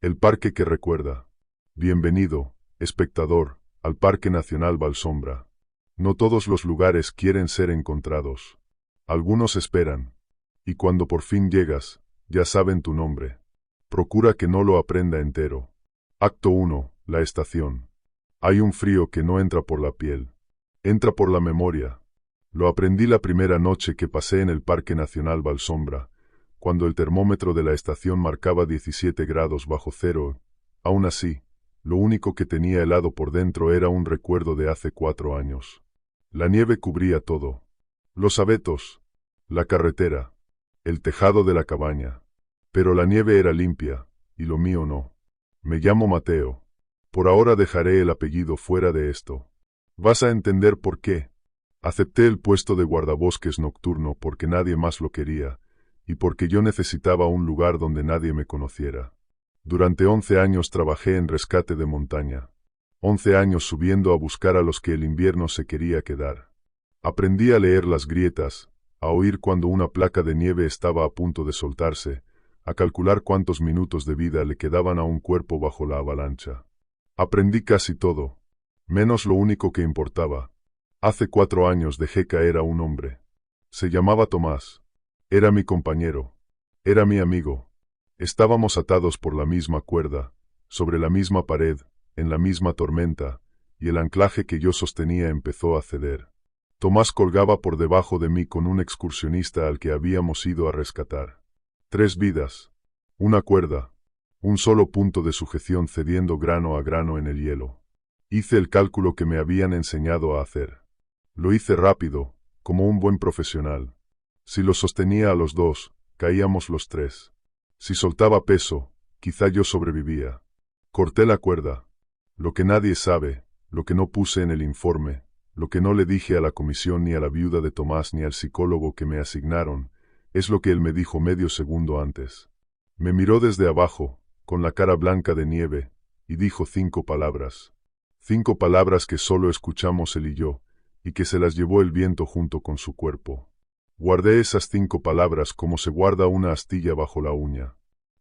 El parque que recuerda. Bienvenido, espectador, al Parque Nacional Valsombra. No todos los lugares quieren ser encontrados. Algunos esperan. Y cuando por fin llegas, ya saben tu nombre. Procura que no lo aprenda entero. Acto 1. La estación. Hay un frío que no entra por la piel. Entra por la memoria. Lo aprendí la primera noche que pasé en el Parque Nacional Valsombra, cuando el termómetro de la estación marcaba 17 grados bajo cero. Aún así, lo único que tenía helado por dentro era un recuerdo de hace 4 años. La nieve cubría todo. Los abetos, la carretera, el tejado de la cabaña. Pero la nieve era limpia, y lo mío no. Me llamo Mateo. Por ahora dejaré el apellido fuera de esto. Vas a entender por qué. Acepté el puesto de guardabosques nocturno porque nadie más lo quería, y porque yo necesitaba un lugar donde nadie me conociera. Durante 11 años trabajé en rescate de montaña. 11 años subiendo a buscar a los que el invierno se quería quedar. Aprendí a leer las grietas, a oír cuando una placa de nieve estaba a punto de soltarse, a calcular cuántos minutos de vida le quedaban a un cuerpo bajo la avalancha. Aprendí casi todo, menos lo único que importaba. Hace 4 años dejé caer a un hombre. Se llamaba Tomás. Era mi compañero. Era mi amigo. Estábamos atados por la misma cuerda, sobre la misma pared, en la misma tormenta, y el anclaje que yo sostenía empezó a ceder. Tomás colgaba por debajo de mí con un excursionista al que habíamos ido a rescatar. 3 vidas. Una cuerda. Un solo punto de sujeción cediendo grano a grano en el hielo. Hice el cálculo que me habían enseñado a hacer. Lo hice rápido, como un buen profesional. Si lo sostenía a los 2, caíamos los 3. Si soltaba peso, quizá yo sobrevivía. Corté la cuerda. Lo que nadie sabe, lo que no puse en el informe, lo que no le dije a la comisión ni a la viuda de Tomás ni al psicólogo que me asignaron, es lo que él me dijo medio segundo antes. Me miró desde abajo, con la cara blanca de nieve, y dijo 5 palabras. 5 palabras que solo escuchamos él y yo, y que se las llevó el viento junto con su cuerpo. Guardé esas 5 palabras como se guarda una astilla bajo la uña.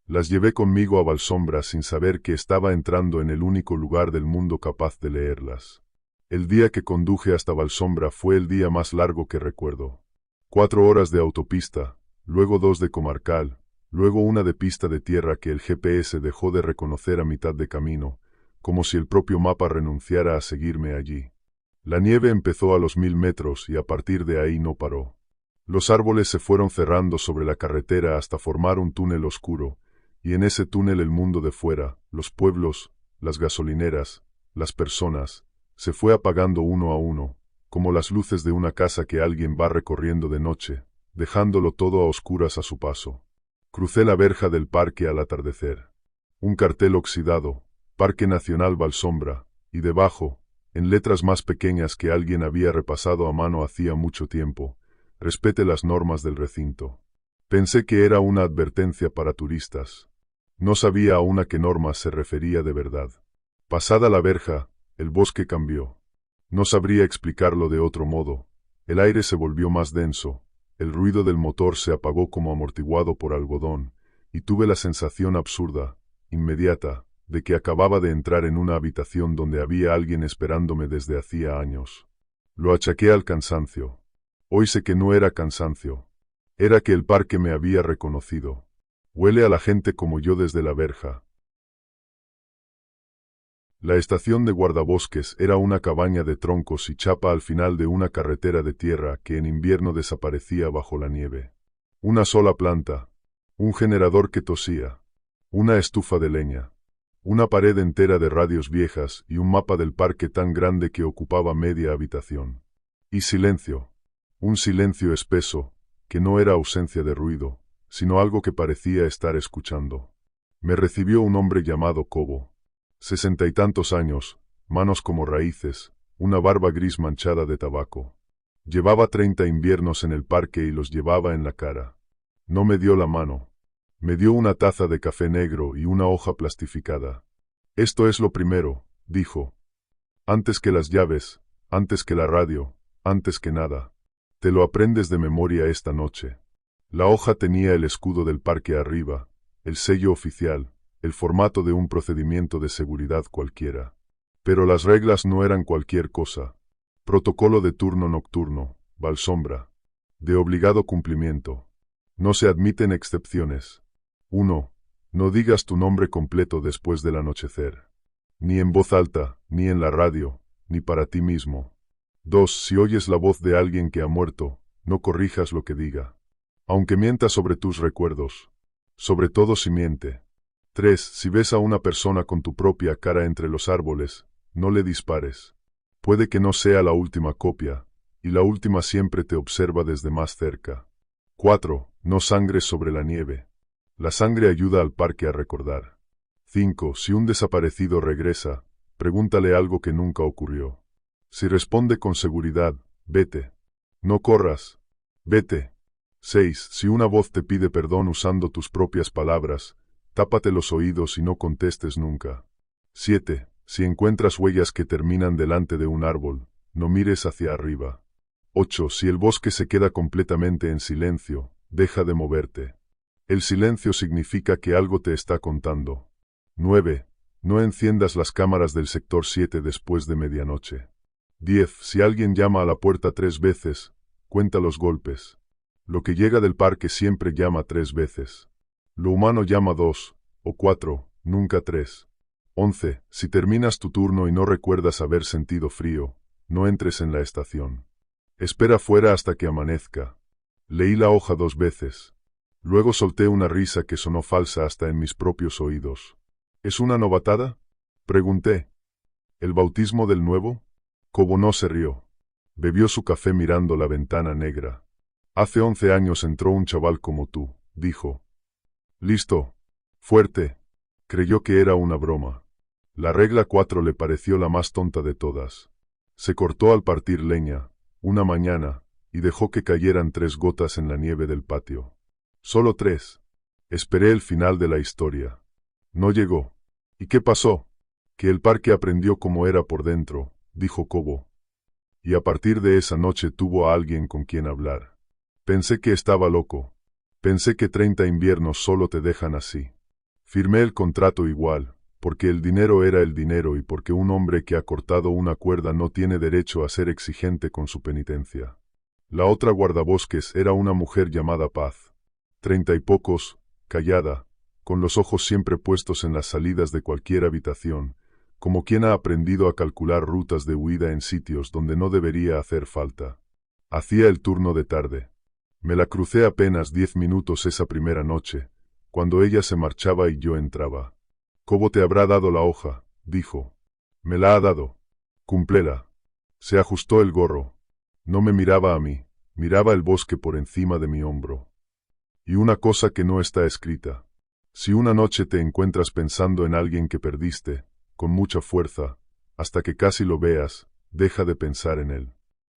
Las llevé conmigo a Valsombra sin saber que estaba entrando en el único lugar del mundo capaz de leerlas. El día que conduje hasta Valsombra fue el día más largo que recuerdo. 4 horas de autopista, luego 2 de comarcal, luego una de pista de tierra que el GPS dejó de reconocer a mitad de camino, como si el propio mapa renunciara a seguirme allí. La nieve empezó a los 1000 metros y a partir de ahí no paró. Los árboles se fueron cerrando sobre la carretera hasta formar un túnel oscuro, y en ese túnel el mundo de fuera, los pueblos, las gasolineras, las personas, se fue apagando uno a uno, como las luces de una casa que alguien va recorriendo de noche, dejándolo todo a oscuras a su paso. Crucé la verja del parque al atardecer. Un cartel oxidado, Parque Nacional Valsombra, y debajo, en letras más pequeñas que alguien había repasado a mano hacía mucho tiempo, respete las normas del recinto. Pensé que era una advertencia para turistas. No sabía aún a qué normas se refería de verdad. Pasada la verja, el bosque cambió. No sabría explicarlo de otro modo. El aire se volvió más denso, el ruido del motor se apagó como amortiguado por algodón, y tuve la sensación absurda, inmediata, de que acababa de entrar en una habitación donde había alguien esperándome desde hacía años. Lo achaqué al cansancio. Hoy sé que no era cansancio. Era que el parque me había reconocido. Huele a la gente como yo desde la verja. La estación de guardabosques era una cabaña de troncos y chapa al final de una carretera de tierra que en invierno desaparecía bajo la nieve. Una sola planta, un generador que tosía, una estufa de leña, una pared entera de radios viejas y un mapa del parque tan grande que ocupaba media habitación. Y silencio, un silencio espeso, que no era ausencia de ruido, sino algo que parecía estar escuchando. Me recibió un hombre llamado Cobo. 60 y tantos años, manos como raíces, una barba gris manchada de tabaco. Llevaba 30 inviernos en el parque y los llevaba en la cara. No me dio la mano. Me dio una taza de café negro y una hoja plastificada. Esto es lo primero, dijo. Antes que las llaves, antes que la radio, antes que nada. Te lo aprendes de memoria esta noche. La hoja tenía el escudo del parque arriba, el sello oficial, el formato de un procedimiento de seguridad cualquiera. Pero las reglas no eran cualquier cosa. Protocolo de turno nocturno, Valsombra. De obligado cumplimiento. No se admiten excepciones. 1. No digas tu nombre completo después del anochecer. Ni en voz alta, ni en la radio, ni para ti mismo. 2. Si oyes la voz de alguien que ha muerto, no corrijas lo que diga. Aunque mienta sobre tus recuerdos. Sobre todo si miente. 3. Si ves a una persona con tu propia cara entre los árboles, no le dispares. Puede que no sea la última copia, y la última siempre te observa desde más cerca. 4. No sangres sobre la nieve. La sangre ayuda al parque a recordar. 5. Si un desaparecido regresa, pregúntale algo que nunca ocurrió. Si responde con seguridad, vete. No corras. Vete. 6. Si una voz te pide perdón usando tus propias palabras, tápate los oídos y no contestes nunca. 7. Si encuentras huellas que terminan delante de un árbol, no mires hacia arriba. 8. Si el bosque se queda completamente en silencio, deja de moverte. El silencio significa que algo te está contando. 9. No enciendas las cámaras del sector 7 después de medianoche. 10. Si alguien llama a la puerta 3 veces, cuenta los golpes. Lo que llega del parque siempre llama 3 veces. Lo humano llama 2, o 4, nunca 3. 11. Si terminas tu turno y no recuerdas haber sentido frío, no entres en la estación. Espera fuera hasta que amanezca. Leí la hoja 2 veces. Luego solté una risa que sonó falsa hasta en mis propios oídos. ¿Es una novatada?, pregunté. ¿El bautismo del nuevo? Cobo no se rió. Bebió su café mirando la ventana negra. Hace 11 años entró un chaval como tú, dijo. Listo. Fuerte. Creyó que era una broma. La regla 4 le pareció la más tonta de todas. Se cortó al partir leña, una mañana, y dejó que cayeran 3 gotas en la nieve del patio. Solo 3. Esperé el final de la historia. No llegó. ¿Y qué pasó? Que el parque aprendió cómo era por dentro, dijo Cobo. Y a partir de esa noche tuvo a alguien con quien hablar. Pensé que estaba loco. Pensé que 30 inviernos solo te dejan así. Firmé el contrato igual, porque el dinero era el dinero y porque un hombre que ha cortado una cuerda no tiene derecho a ser exigente con su penitencia. La otra guardabosques era una mujer llamada Paz. 30 y pocos, callada, con los ojos siempre puestos en las salidas de cualquier habitación, como quien ha aprendido a calcular rutas de huida en sitios donde no debería hacer falta. Hacía el turno de tarde. Me la crucé apenas 10 minutos esa primera noche, cuando ella se marchaba y yo entraba. Cobo te habrá dado la hoja, dijo. Me la ha dado. Cúmplela. Se ajustó el gorro. No me miraba a mí, miraba el bosque por encima de mi hombro. Y una cosa que no está escrita. Si una noche te encuentras pensando en alguien que perdiste, con mucha fuerza, hasta que casi lo veas, deja de pensar en él.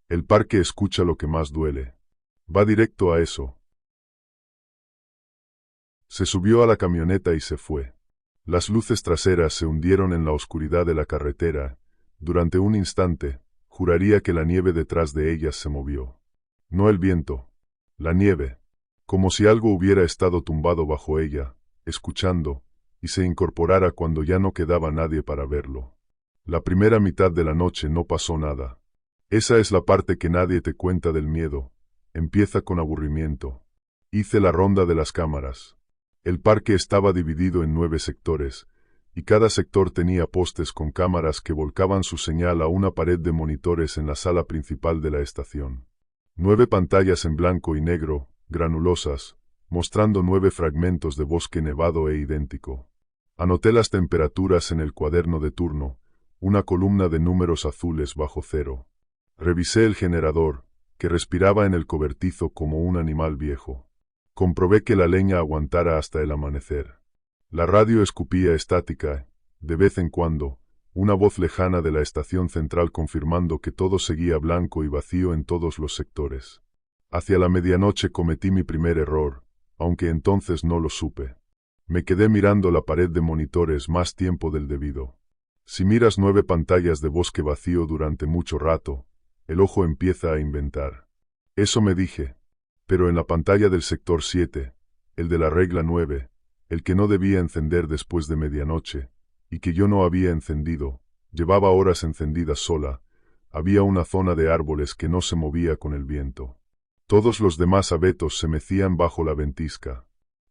El parque escucha lo que más duele. Va directo a eso. Se subió a la camioneta y se fue. Las luces traseras se hundieron en la oscuridad de la carretera. Durante un instante, juraría que la nieve detrás de ellas se movió. No el viento, la nieve, como si algo hubiera estado tumbado bajo ella, escuchando, y se incorporara cuando ya no quedaba nadie para verlo. La primera mitad de la noche no pasó nada. Esa es la parte que nadie te cuenta del miedo. Empieza con aburrimiento. Hice la ronda de las cámaras. El parque estaba dividido en 9 sectores, y cada sector tenía postes con cámaras que volcaban su señal a una pared de monitores en la sala principal de la estación. 9 pantallas en blanco y negro, granulosas, mostrando 9 fragmentos de bosque nevado e idéntico. Anoté las temperaturas en el cuaderno de turno, una columna de números azules bajo cero. Revisé el generador, que respiraba en el cobertizo como un animal viejo. Comprobé que la leña aguantara hasta el amanecer. La radio escupía estática, de vez en cuando, una voz lejana de la estación central confirmando que todo seguía blanco y vacío en todos los sectores. Hacia la medianoche cometí mi primer error, aunque entonces no lo supe. Me quedé mirando la pared de monitores más tiempo del debido. Si miras 9 pantallas de bosque vacío durante mucho rato, el ojo empieza a inventar. Eso me dije. Pero en la pantalla del sector 7, el de la regla 9, el que no debía encender después de medianoche, y que yo no había encendido, llevaba horas encendida sola. Había una zona de árboles que no se movía con el viento. Todos los demás abetos se mecían bajo la ventisca.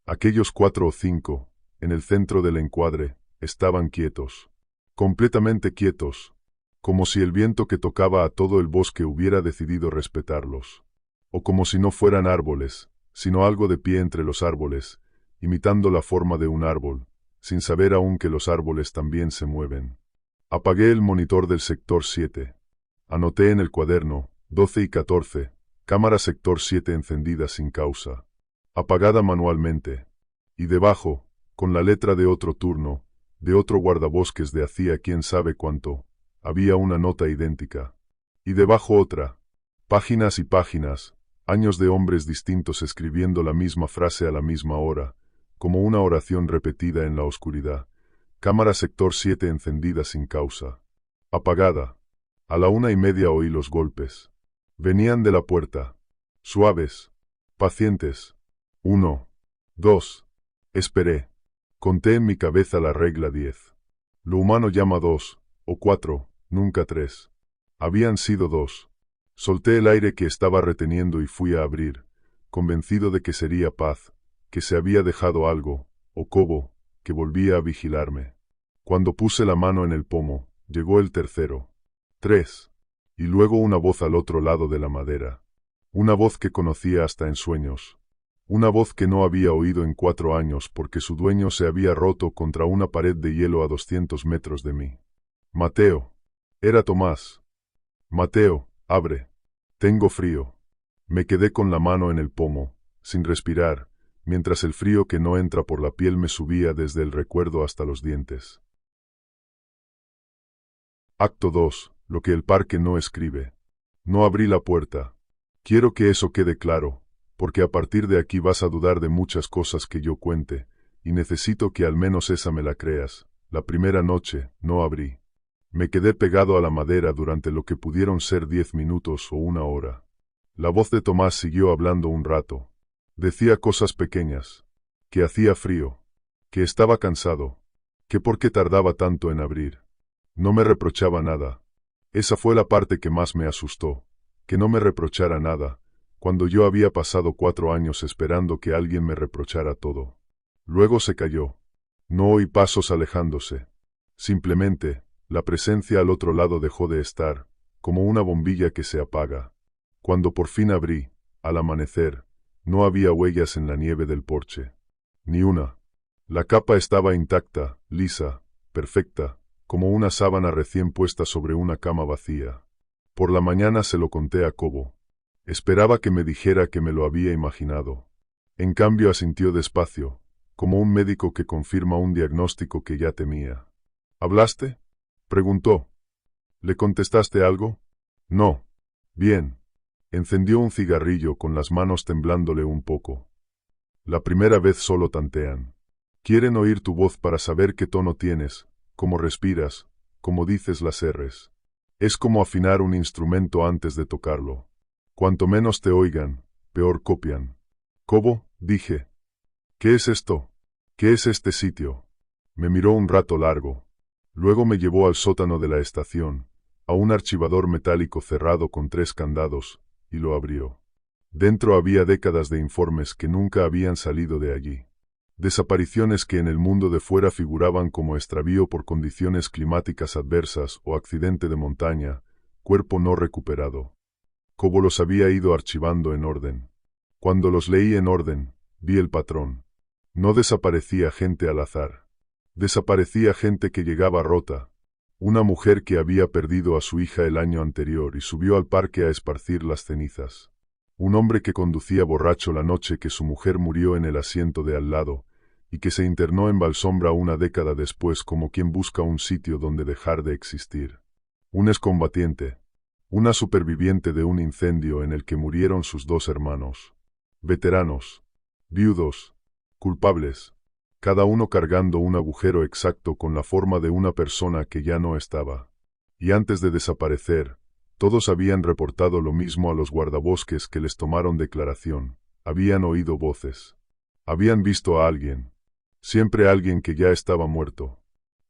Aquellos 4 o 5, en el centro del encuadre, estaban quietos. Completamente quietos, como si el viento que tocaba a todo el bosque hubiera decidido respetarlos. O como si no fueran árboles, sino algo de pie entre los árboles, imitando la forma de un árbol, sin saber aún que los árboles también se mueven. Apagué el monitor del sector 7. Anoté en el cuaderno, 12 y 14, cámara sector 7 encendida sin causa. Apagada manualmente. Y debajo, con la letra de otro turno, de otro guardabosques de hacía quién sabe cuánto, había una nota idéntica. Y debajo otra. Páginas y páginas, años de hombres distintos escribiendo la misma frase a la misma hora, como una oración repetida en la oscuridad. Cámara sector 7 encendida sin causa. Apagada. A la 1:30 oí los golpes. Venían de la puerta. Suaves. Pacientes. 1. 2. Esperé. Conté en mi cabeza la regla 10. Lo humano llama 2, o 4, nunca 3. Habían sido 2. Solté el aire que estaba reteniendo y fui a abrir, convencido de que sería Paz, que se había dejado algo, o Cobo, que volvía a vigilarme. Cuando puse la mano en el pomo, llegó el tercero. 3. Y luego una voz al otro lado de la madera. Una voz que conocía hasta en sueños. Una voz que no había oído en 4 años porque su dueño se había roto contra una pared de hielo a 200 metros de mí. Mateo. Era Tomás. Mateo, abre. Tengo frío. Me quedé con la mano en el pomo, sin respirar, mientras el frío que no entra por la piel me subía desde el recuerdo hasta los dientes. Acto 2. Lo que el parque no escribe. No abrí la puerta. Quiero que eso quede claro, porque a partir de aquí vas a dudar de muchas cosas que yo cuente, y necesito que al menos esa me la creas. La primera noche, no abrí. Me quedé pegado a la madera durante lo que pudieron ser 10 minutos o 1 hora. La voz de Tomás siguió hablando un rato. Decía cosas pequeñas. Que hacía frío. Que estaba cansado. Que por qué tardaba tanto en abrir. No me reprochaba nada. Esa fue la parte que más me asustó. Que no me reprochara nada, cuando yo había pasado 4 años esperando que alguien me reprochara todo. Luego se calló. No oí pasos alejándose. Simplemente, la presencia al otro lado dejó de estar, como una bombilla que se apaga. Cuando por fin abrí, al amanecer, no había huellas en la nieve del porche. Ni una. La capa estaba intacta, lisa, perfecta, como una sábana recién puesta sobre una cama vacía. Por la mañana se lo conté a Cobo. Esperaba que me dijera que me lo había imaginado. En cambio asintió despacio, como un médico que confirma un diagnóstico que ya temía. ¿Hablaste? Preguntó. ¿Le contestaste algo? No. Bien. Encendió un cigarrillo con las manos temblándole un poco. La primera vez solo tantean. Quieren oír tu voz para saber qué tono tienes, cómo respiras, cómo dices las R's. Es como afinar un instrumento antes de tocarlo. Cuanto menos te oigan, peor copian. Cobo, dije. ¿Qué es esto? ¿Qué es este sitio? Me miró un rato largo. Luego me llevó al sótano de la estación, a un archivador metálico cerrado con 3 candados, y lo abrió. Dentro había décadas de informes que nunca habían salido de allí. Desapariciones que en el mundo de fuera figuraban como extravío por condiciones climáticas adversas o accidente de montaña, cuerpo no recuperado. Cobo los había ido archivando en orden. Cuando los leí en orden, vi el patrón. No desaparecía gente al azar. Desaparecía gente que llegaba rota. Una mujer que había perdido a su hija el año anterior y subió al parque a esparcir las cenizas. Un hombre que conducía borracho la noche que su mujer murió en el asiento de al lado, y que se internó en Valsombra 1 década después como quien busca un sitio donde dejar de existir. Un excombatiente. Una superviviente de un incendio en el que murieron sus 2 hermanos. Veteranos. Viudos. Culpables. Cada uno cargando un agujero exacto con la forma de una persona que ya no estaba. Y antes de desaparecer, todos habían reportado lo mismo a los guardabosques que les tomaron declaración. Habían oído voces. Habían visto a alguien. Siempre alguien que ya estaba muerto.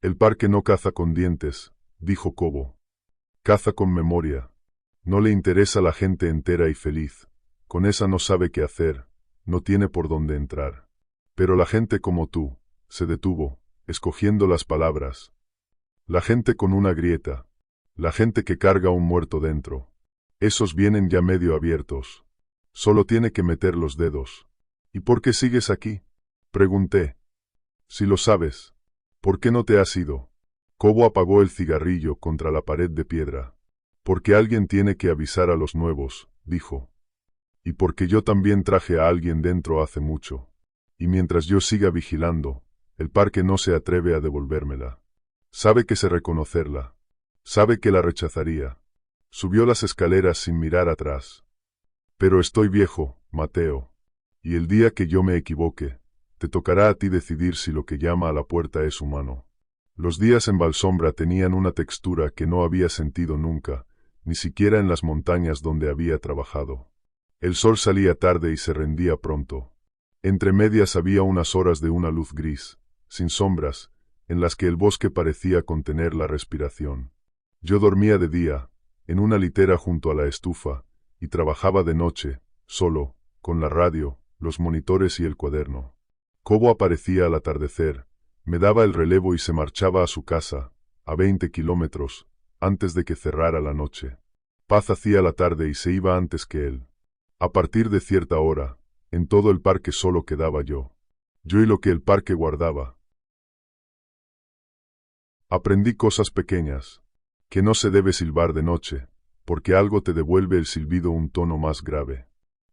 El parque no caza con dientes, dijo Cobo. Caza con memoria. No le interesa la gente entera y feliz. Con esa no sabe qué hacer, no tiene por dónde entrar. Pero la gente como tú, se detuvo, escogiendo las palabras. La gente con una grieta. La gente que carga un muerto dentro. Esos vienen ya medio abiertos. Solo tiene que meter los dedos. ¿Y por qué sigues aquí? Pregunté. Si lo sabes, ¿por qué no te has ido? Cobo apagó el cigarrillo contra la pared de piedra. Porque alguien tiene que avisar a los nuevos, dijo. Y porque yo también traje a alguien dentro hace mucho. Y mientras yo siga vigilando, el parque no se atreve a devolvérmela. Sabe que sé reconocerla. Sabe que la rechazaría. Subió las escaleras sin mirar atrás. Pero estoy viejo, Mateo. Y el día que yo me equivoque, te tocará a ti decidir si lo que llama a la puerta es humano. Los días en Valsombra tenían una textura que no había sentido nunca, ni siquiera en las montañas donde había trabajado. El sol salía tarde y se rendía pronto. Entre medias había unas horas de una luz gris, sin sombras, en las que el bosque parecía contener la respiración. Yo dormía de día, en una litera junto a la estufa, y trabajaba de noche, solo, con la radio, los monitores y el cuaderno. Cobo aparecía al atardecer, me daba el relevo y se marchaba a su casa, a 20 kilómetros, antes de que cerrara la noche. Paz hacía la tarde y se iba antes que él. A partir de cierta hora, en todo el parque solo quedaba yo. Yo y lo que el parque guardaba. Aprendí cosas pequeñas, que no se debe silbar de noche, porque algo te devuelve el silbido un tono más grave.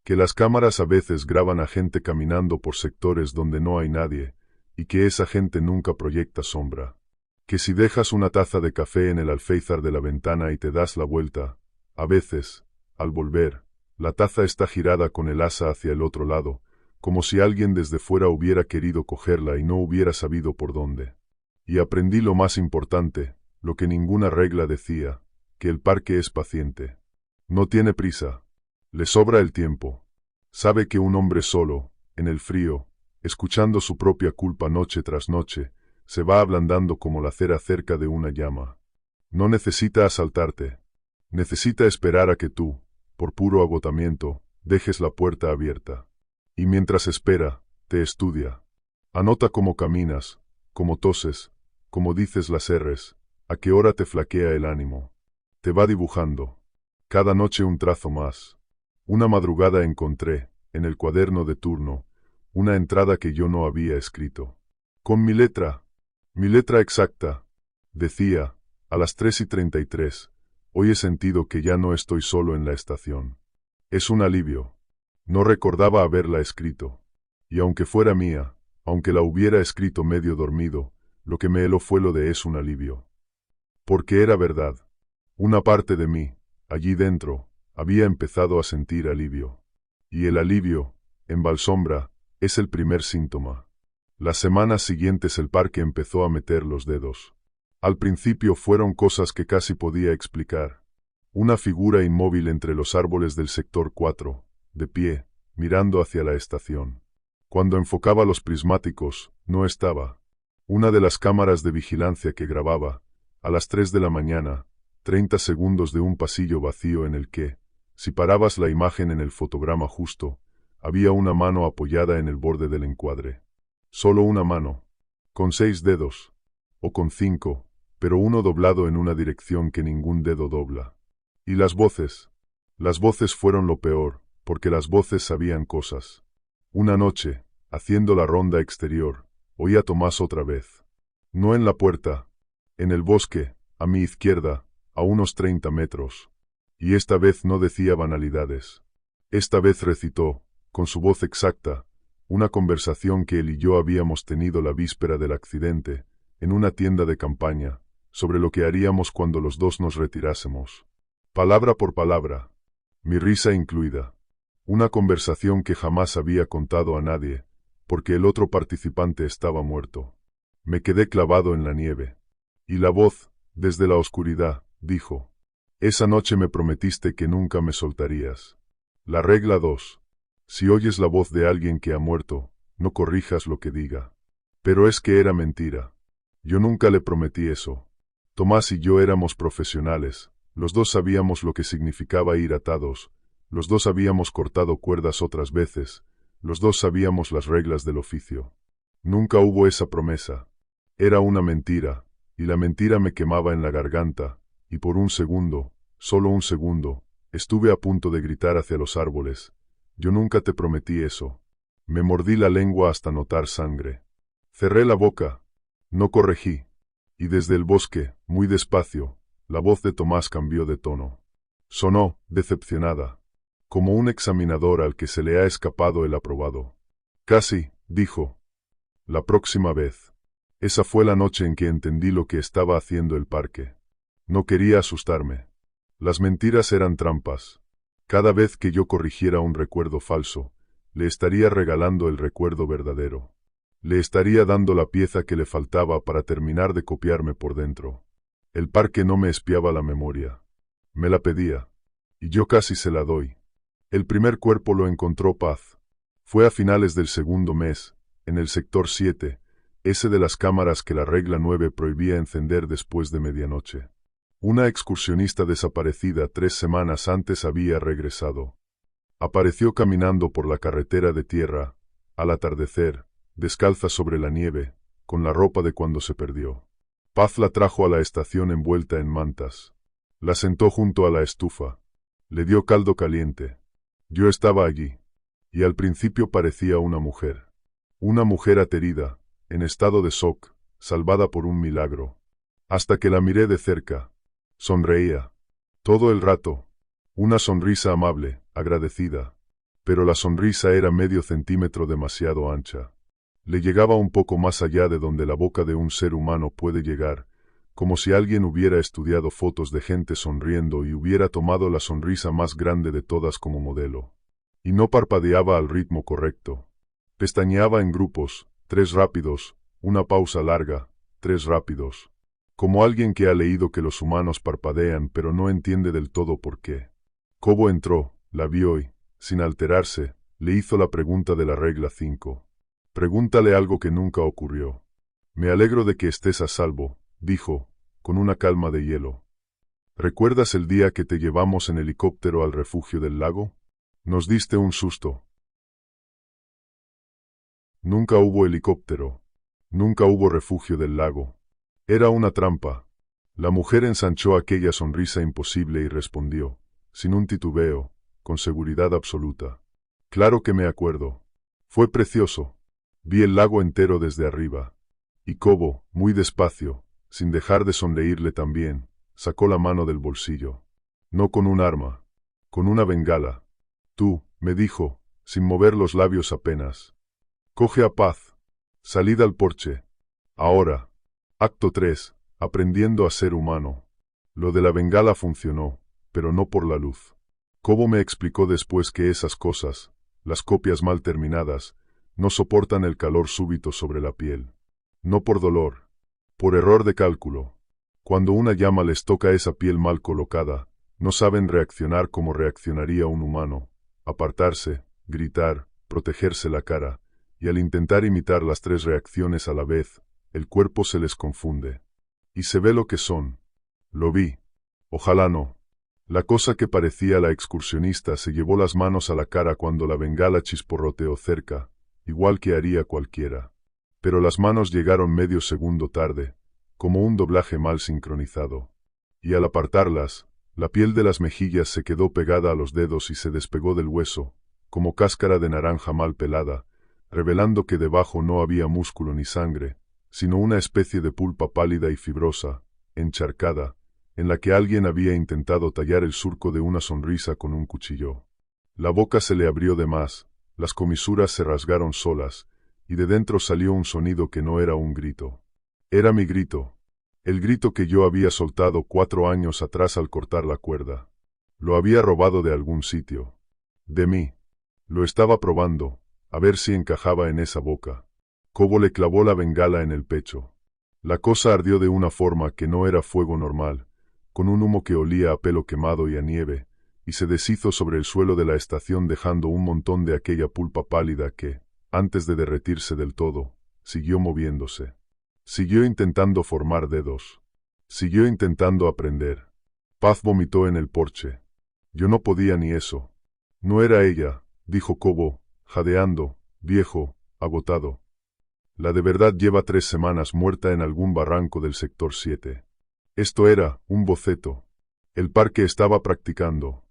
Que las cámaras a veces graban a gente caminando por sectores donde no hay nadie, y que esa gente nunca proyecta sombra. Que si dejas una taza de café en el alféizar de la ventana y te das la vuelta, a veces, al volver, la taza está girada con el asa hacia el otro lado, como si alguien desde fuera hubiera querido cogerla y no hubiera sabido por dónde. Y aprendí lo más importante, lo que ninguna regla decía, que el parque es paciente. No tiene prisa. Le sobra el tiempo. Sabe que un hombre solo, en el frío, escuchando su propia culpa noche tras noche, se va ablandando como la cera cerca de una llama. No necesita asaltarte. Necesita esperar a que tú, por puro agotamiento, dejes la puerta abierta. Y mientras espera, te estudia. Anota cómo caminas, cómo toses, cómo dices las R's, a qué hora te flaquea el ánimo. Te va dibujando. Cada noche un trazo más. Una madrugada encontré, en el cuaderno de turno, una entrada que yo no había escrito. Con mi letra exacta, decía, a las 3:33, hoy he sentido que ya no estoy solo en la estación. Es un alivio. No recordaba haberla escrito. Y aunque fuera mía, aunque la hubiera escrito medio dormido, lo que me heló fue lo de es un alivio. Porque era verdad. Una parte de mí, allí dentro, había empezado a sentir alivio. Y el alivio, en Valsombra, es el primer síntoma. Las semanas siguientes el parque empezó a meter los dedos. Al principio fueron cosas que casi podía explicar. Una figura inmóvil entre los árboles del sector 4, de pie, mirando hacia la estación. Cuando enfocaba los prismáticos, no estaba. Una de las cámaras de vigilancia que grababa, a las 3 de la mañana, 30 segundos de un pasillo vacío en el que, si parabas la imagen en el fotograma justo, había una mano apoyada en el borde del encuadre. Solo una mano, con 6 dedos, o con 5, pero uno doblado en una dirección que ningún dedo dobla. Y las voces fueron lo peor, porque las voces sabían cosas. Una noche, haciendo la ronda exterior, oí a Tomás otra vez. No en la puerta, en el bosque, a mi izquierda, a unos 30 metros. Y esta vez no decía banalidades. Esta vez recitó, con su voz exacta, una conversación que él y yo habíamos tenido la víspera del accidente, en una tienda de campaña, sobre lo que haríamos cuando los dos nos retirásemos. Palabra por palabra, mi risa incluida. Una conversación que jamás había contado a nadie, porque el otro participante estaba muerto. Me quedé clavado en la nieve. Y la voz, desde la oscuridad, dijo: esa noche me prometiste que nunca me soltarías. La regla 2. Si oyes la voz de alguien que ha muerto, no corrijas lo que diga. Pero es que era mentira. Yo nunca le prometí eso. Tomás y yo éramos profesionales, los dos sabíamos lo que significaba ir atados, los dos habíamos cortado cuerdas otras veces, los dos sabíamos las reglas del oficio. Nunca hubo esa promesa. Era una mentira, y la mentira me quemaba en la garganta, y por un segundo, solo un segundo, estuve a punto de gritar hacia los árboles. Yo nunca te prometí eso. Me mordí la lengua hasta notar sangre. Cerré la boca. No corregí. Y desde el bosque, muy despacio, la voz de Tomás cambió de tono. Sonó, decepcionada, como un examinador al que se le ha escapado el aprobado. Casi, dijo. La próxima vez. Esa fue la noche en que entendí lo que estaba haciendo el parque. No quería asustarme. Las mentiras eran trampas. Cada vez que yo corrigiera un recuerdo falso, le estaría regalando el recuerdo verdadero. Le estaría dando la pieza que le faltaba para terminar de copiarme por dentro. El parque no me espiaba la memoria. Me la pedía. Y yo casi se la doy. El primer cuerpo lo encontró Paz. Fue a finales del segundo mes, en el sector 7, ese de las cámaras que la regla 9 prohibía encender después de medianoche. Una excursionista desaparecida 3 semanas antes había regresado. Apareció caminando por la carretera de tierra, al atardecer, descalza sobre la nieve, con la ropa de cuando se perdió. Paz la trajo a la estación envuelta en mantas. La sentó junto a la estufa. Le dio caldo caliente. Yo estaba allí. Y al principio parecía una mujer. Una mujer aterida, en estado de shock, salvada por un milagro. Hasta que la miré de cerca. Sonreía. Todo el rato. Una sonrisa amable, agradecida. Pero la sonrisa era medio centímetro demasiado ancha. Le llegaba un poco más allá de donde la boca de un ser humano puede llegar, como si alguien hubiera estudiado fotos de gente sonriendo y hubiera tomado la sonrisa más grande de todas como modelo. Y no parpadeaba al ritmo correcto. Pestañeaba en grupos, 3 rápidos, una pausa larga, 3 rápidos. Como alguien que ha leído que los humanos parpadean pero no entiende del todo por qué. Cobo entró, la vio y, sin alterarse, le hizo la pregunta de la regla 5. Pregúntale algo que nunca ocurrió. Me alegro de que estés a salvo, dijo, con una calma de hielo. ¿Recuerdas el día que te llevamos en helicóptero al refugio del lago? Nos diste un susto. Nunca hubo helicóptero. Nunca hubo refugio del lago. Era una trampa. La mujer ensanchó aquella sonrisa imposible y respondió, sin un titubeo, con seguridad absoluta. Claro que me acuerdo. Fue precioso. Vi el lago entero desde arriba. Y Cobo, muy despacio, sin dejar de sonreírle también, sacó la mano del bolsillo. No con un arma. Con una bengala. Tú, me dijo, sin mover los labios apenas. Coge a Paz. Salid al porche. Ahora. Acto 3. Aprendiendo a ser humano. Lo de la bengala funcionó, pero no por la luz. Cobo me explicó después que esas cosas, las copias mal terminadas, no soportan el calor súbito sobre la piel. No por dolor. Por error de cálculo. Cuando una llama les toca esa piel mal colocada, no saben reaccionar como reaccionaría un humano. Apartarse, gritar, protegerse la cara, y al intentar imitar las 3 reacciones a la vez, el cuerpo se les confunde. Y se ve lo que son. Lo vi. Ojalá no. La cosa que parecía la excursionista se llevó las manos a la cara cuando la bengala chisporroteó cerca, igual que haría cualquiera. Pero las manos llegaron medio segundo tarde, como un doblaje mal sincronizado. Y al apartarlas, la piel de las mejillas se quedó pegada a los dedos y se despegó del hueso, como cáscara de naranja mal pelada, revelando que debajo no había músculo ni sangre, sino una especie de pulpa pálida y fibrosa, encharcada, en la que alguien había intentado tallar el surco de una sonrisa con un cuchillo. La boca se le abrió de más, las comisuras se rasgaron solas, y de dentro salió un sonido que no era un grito. Era mi grito. El grito que yo había soltado 4 años atrás al cortar la cuerda. Lo había robado de algún sitio. De mí. Lo estaba probando, a ver si encajaba en esa boca. Cobo le clavó la bengala en el pecho. La cosa ardió de una forma que no era fuego normal, con un humo que olía a pelo quemado y a nieve, y se deshizo sobre el suelo de la estación dejando un montón de aquella pulpa pálida que, antes de derretirse del todo, siguió moviéndose. Siguió intentando formar dedos. Siguió intentando aprender. Paz vomitó en el porche. Yo no podía ni eso. No era ella, dijo Cobo, jadeando, viejo, agotado. La de verdad lleva 3 semanas muerta en algún barranco del sector 7. Esto era un boceto. El parque estaba practicando.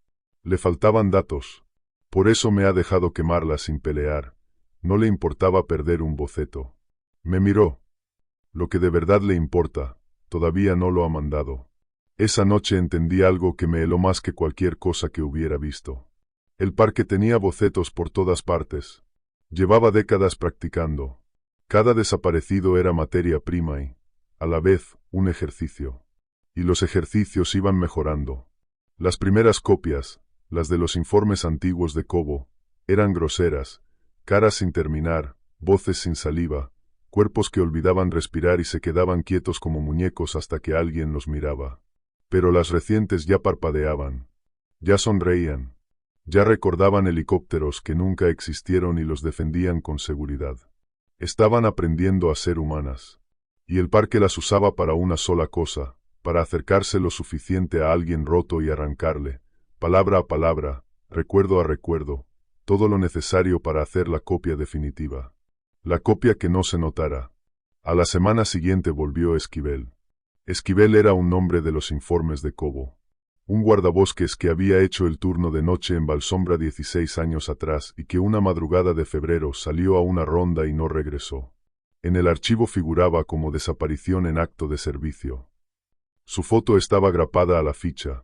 Le faltaban datos. Por eso me ha dejado quemarla sin pelear. No le importaba perder un boceto. Me miró. Lo que de verdad le importa, todavía no lo ha mandado. Esa noche entendí algo que me heló más que cualquier cosa que hubiera visto. El parque tenía bocetos por todas partes. Llevaba décadas practicando. Cada desaparecido era materia prima y, a la vez, un ejercicio. Y los ejercicios iban mejorando. Las primeras copias, las de los informes antiguos de Cobo, eran groseras, caras sin terminar, voces sin saliva, cuerpos que olvidaban respirar y se quedaban quietos como muñecos hasta que alguien los miraba. Pero las recientes ya parpadeaban, ya sonreían, ya recordaban helicópteros que nunca existieron y los defendían con seguridad. Estaban aprendiendo a ser humanas. Y el parque las usaba para una sola cosa, para acercarse lo suficiente a alguien roto y arrancarle, palabra a palabra, recuerdo a recuerdo, todo lo necesario para hacer la copia definitiva. La copia que no se notara. A la semana siguiente volvió Esquivel. Esquivel era un nombre de los informes de Cobo. Un guardabosques que había hecho el turno de noche en Valsombra 16 años atrás y que una madrugada de febrero salió a una ronda y no regresó. En el archivo figuraba como desaparición en acto de servicio. Su foto estaba grapada a la ficha.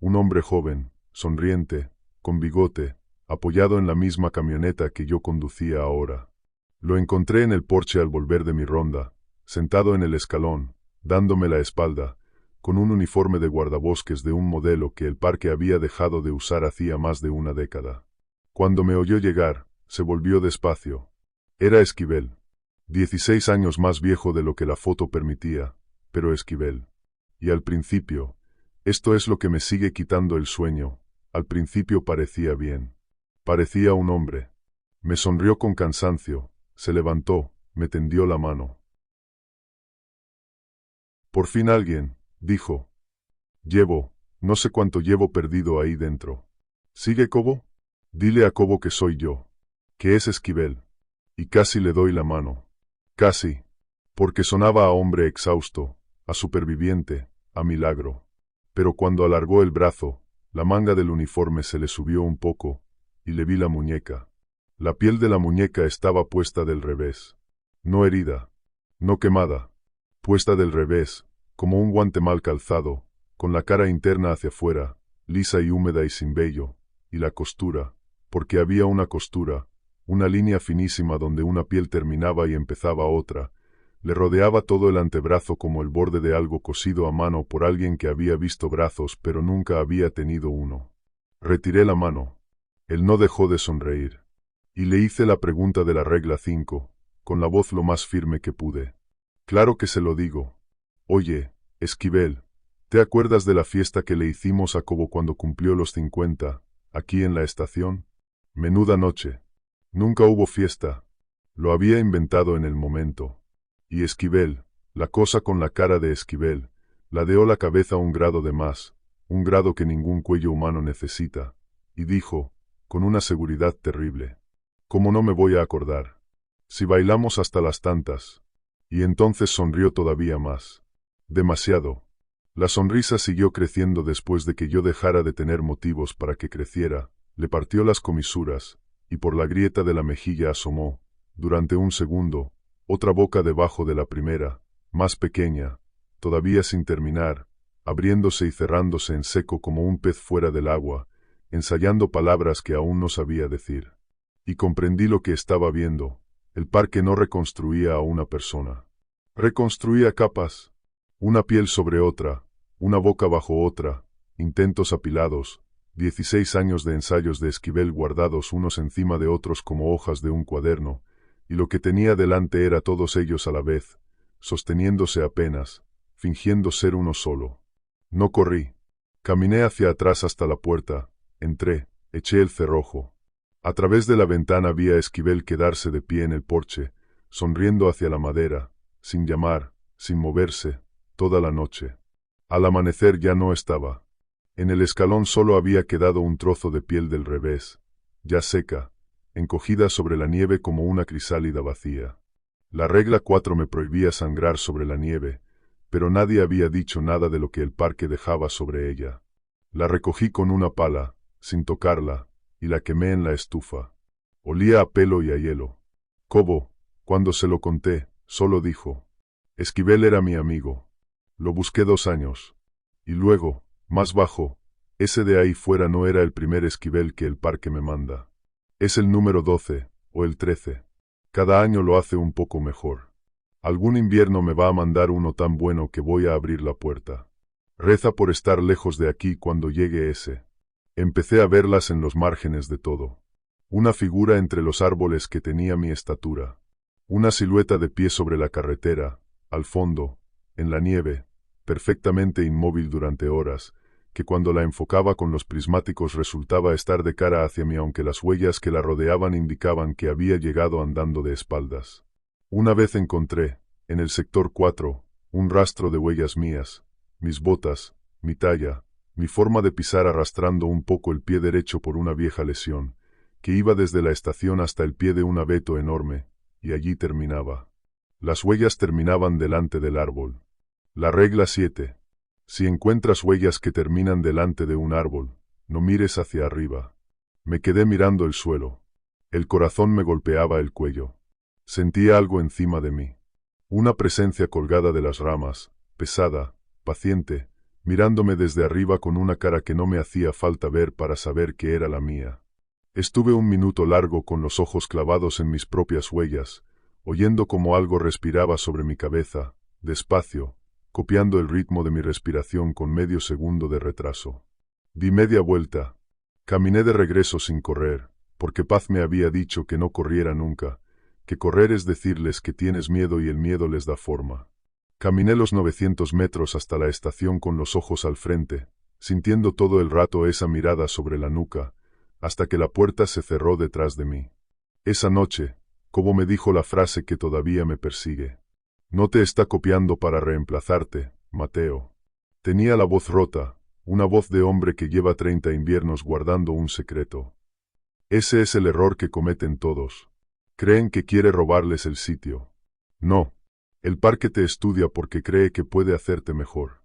Un hombre joven, sonriente, con bigote, apoyado en la misma camioneta que yo conducía ahora. Lo encontré en el porche al volver de mi ronda, sentado en el escalón, dándome la espalda, con un uniforme de guardabosques de un modelo que el parque había dejado de usar hacía más de una década. Cuando me oyó llegar, se volvió despacio. Era Esquivel. 16 años más viejo de lo que la foto permitía, pero Esquivel. Y al principio, esto es lo que me sigue quitando el sueño, al principio parecía bien. Parecía un hombre. Me sonrió con cansancio, se levantó, me tendió la mano. Por fin alguien, dijo. No sé cuánto llevo perdido ahí dentro. ¿Sigue Cobo? Dile a Cobo que soy yo, que es Esquivel. Y casi le doy la mano. Casi. Porque sonaba a hombre exhausto, a superviviente, a milagro. Pero cuando alargó el brazo, la manga del uniforme se le subió un poco, y le vi la muñeca. La piel de la muñeca estaba puesta del revés. No herida, no quemada, puesta del revés, como un guante mal calzado, con la cara interna hacia afuera, lisa y húmeda y sin vello, y la costura, porque había una costura, una línea finísima donde una piel terminaba y empezaba otra, le rodeaba todo el antebrazo como el borde de algo cosido a mano por alguien que había visto brazos pero nunca había tenido uno. Retiré la mano. Él no dejó de sonreír. Y le hice la pregunta de la regla 5, con la voz lo más firme que pude. Claro que se lo digo. Oye, Esquivel, ¿te acuerdas de la fiesta que le hicimos a Cobo cuando cumplió los 50, aquí en la estación? Menuda noche. Nunca hubo fiesta. Lo había inventado en el momento. Y Esquivel, la cosa con la cara de Esquivel, ladeó la cabeza un grado de más, un grado que ningún cuello humano necesita, y dijo, con una seguridad terrible. ¿Cómo no me voy a acordar? Si bailamos hasta las tantas. Y entonces sonrió todavía más. Demasiado. La sonrisa siguió creciendo después de que yo dejara de tener motivos para que creciera, le partió las comisuras, y por la grieta de la mejilla asomó, durante un segundo, otra boca debajo de la primera, más pequeña, todavía sin terminar, abriéndose y cerrándose en seco como un pez fuera del agua, ensayando palabras que aún no sabía decir. Y comprendí lo que estaba viendo. El parque no reconstruía a una persona. Reconstruía capas. Una piel sobre otra, una boca bajo otra, intentos apilados, 16 años de ensayos de Esquivel guardados unos encima de otros como hojas de un cuaderno, y lo que tenía delante era todos ellos a la vez, sosteniéndose apenas, fingiendo ser uno solo. No corrí. Caminé hacia atrás hasta la puerta, entré, eché el cerrojo. A través de la ventana vi a Esquivel quedarse de pie en el porche, sonriendo hacia la madera, sin llamar, sin moverse, toda la noche. Al amanecer ya no estaba. En el escalón solo había quedado un trozo de piel del revés, ya seca, encogida sobre la nieve como una crisálida vacía. La regla 4 me prohibía sangrar sobre la nieve, pero nadie había dicho nada de lo que el parque dejaba sobre ella. La recogí con una pala, sin tocarla, y la quemé en la estufa. Olía a pelo y a hielo. Cobo, cuando se lo conté, solo dijo: Esquivel era mi amigo. Lo busqué 2 años. Y luego, más bajo, ese de ahí fuera no era el primer Esquivel que el parque me manda. Es el número 12, o el 13. Cada año lo hace un poco mejor. Algún invierno me va a mandar uno tan bueno que voy a abrir la puerta. Reza por estar lejos de aquí cuando llegue ese. Empecé a verlas en los márgenes de todo. Una figura entre los árboles que tenía mi estatura. Una silueta de pie sobre la carretera, al fondo, en la nieve, perfectamente inmóvil durante horas, que cuando la enfocaba con los prismáticos resultaba estar de cara hacia mí aunque las huellas que la rodeaban indicaban que había llegado andando de espaldas. Una vez encontré, en el sector 4, un rastro de huellas mías, mis botas, mi talla, mi forma de pisar arrastrando un poco el pie derecho por una vieja lesión, que iba desde la estación hasta el pie de un abeto enorme, y allí terminaba. Las huellas terminaban delante del árbol. La regla 7. Si encuentras huellas que terminan delante de un árbol, no mires hacia arriba. Me quedé mirando el suelo. El corazón me golpeaba el cuello. Sentía algo encima de mí. Una presencia colgada de las ramas, pesada, paciente, mirándome desde arriba con una cara que no me hacía falta ver para saber que era la mía. Estuve un minuto largo con los ojos clavados en mis propias huellas, oyendo como algo respiraba sobre mi cabeza, despacio, copiando el ritmo de mi respiración con medio segundo de retraso. Di media vuelta. Caminé de regreso sin correr, porque Paz me había dicho que no corriera nunca, que correr es decirles que tienes miedo y el miedo les da forma. Caminé los 900 metros hasta la estación con los ojos al frente, sintiendo todo el rato esa mirada sobre la nuca, hasta que la puerta se cerró detrás de mí. Esa noche, Cobo me dijo la frase que todavía me persigue. No te está copiando para reemplazarte, Mateo. Tenía la voz rota, una voz de hombre que lleva 30 inviernos guardando un secreto. Ese es el error que cometen todos. Creen que quiere robarles el sitio. No. El parque te estudia porque cree que puede hacerte mejor.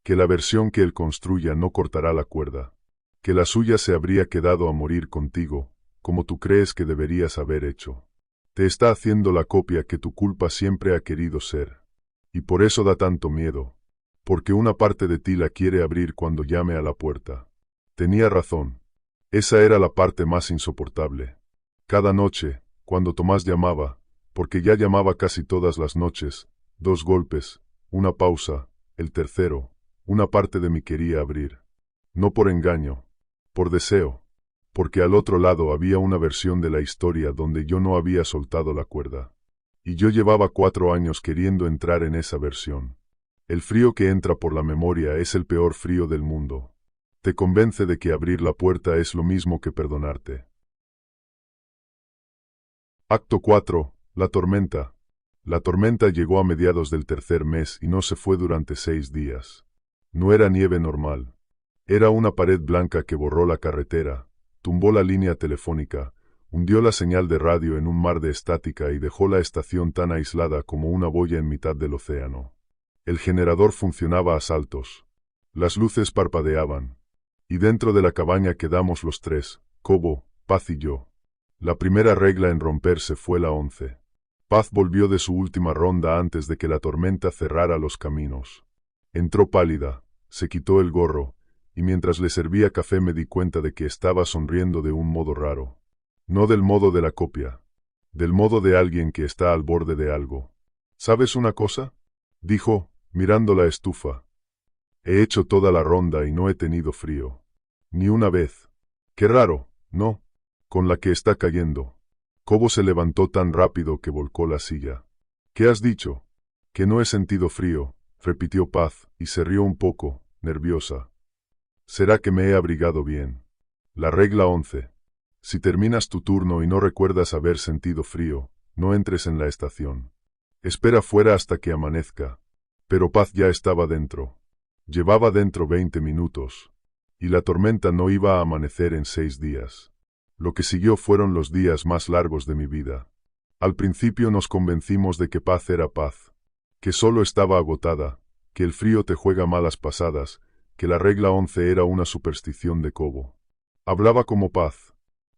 Que la versión que él construya no cortará la cuerda. Que la suya se habría quedado a morir contigo, como tú crees que deberías haber hecho. Te está haciendo la copia que tu culpa siempre ha querido ser. Y por eso da tanto miedo. Porque una parte de ti la quiere abrir cuando llame a la puerta. Tenía razón. Esa era la parte más insoportable. Cada noche, cuando Tomás llamaba, porque ya llamaba casi todas las noches, 2 golpes, una pausa, el tercero, una parte de mí quería abrir. No por engaño, por deseo. Porque al otro lado había una versión de la historia donde yo no había soltado la cuerda. Y yo llevaba 4 años queriendo entrar en esa versión. El frío que entra por la memoria es el peor frío del mundo. Te convence de que abrir la puerta es lo mismo que perdonarte. Acto 4. La tormenta. La tormenta llegó a mediados del 3er mes y no se fue durante 6 días. No era nieve normal. Era una pared blanca que borró la carretera, tumbó la línea telefónica, hundió la señal de radio en un mar de estática y dejó la estación tan aislada como una boya en mitad del océano. El generador funcionaba a saltos. Las luces parpadeaban. Y dentro de la cabaña quedamos los 3, Cobo, Paz y yo. La primera regla en romperse fue la 11. Paz volvió de su última ronda antes de que la tormenta cerrara los caminos. Entró pálida, se quitó el gorro, y mientras le servía café me di cuenta de que estaba sonriendo de un modo raro. No del modo de la copia. Del modo de alguien que está al borde de algo. ¿Sabes una cosa?, dijo, mirando la estufa. He hecho toda la ronda y no he tenido frío. Ni una vez. Qué raro, ¿no? Con la que está cayendo. Cobo se levantó tan rápido que volcó la silla. ¿Qué has dicho? Que no he sentido frío, repitió Paz, y se rió un poco, nerviosa. ¿Será que me he abrigado bien? La regla 11. Si terminas tu turno y no recuerdas haber sentido frío, no entres en la estación. Espera fuera hasta que amanezca. Pero Paz ya estaba dentro. Llevaba dentro 20 minutos. Y la tormenta no iba a amanecer en 6 días. Lo que siguió fueron los días más largos de mi vida. Al principio nos convencimos de que Paz era Paz, que solo estaba agotada, que el frío te juega malas pasadas, que la regla 11 era una superstición de Cobo. Hablaba como Paz,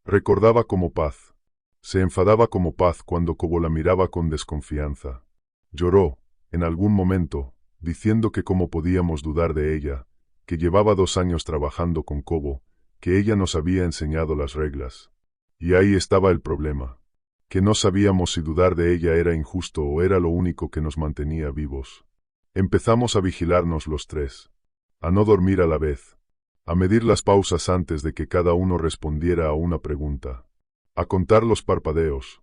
recordaba como Paz, se enfadaba como Paz cuando Cobo la miraba con desconfianza. Lloró, en algún momento, diciendo que cómo podíamos dudar de ella, que llevaba 2 años trabajando con Cobo, que ella nos había enseñado las reglas. Y ahí estaba el problema, que no sabíamos si dudar de ella era injusto o era lo único que nos mantenía vivos. Empezamos a vigilarnos los tres, a no dormir a la vez, a medir las pausas antes de que cada uno respondiera a una pregunta, a contar los parpadeos.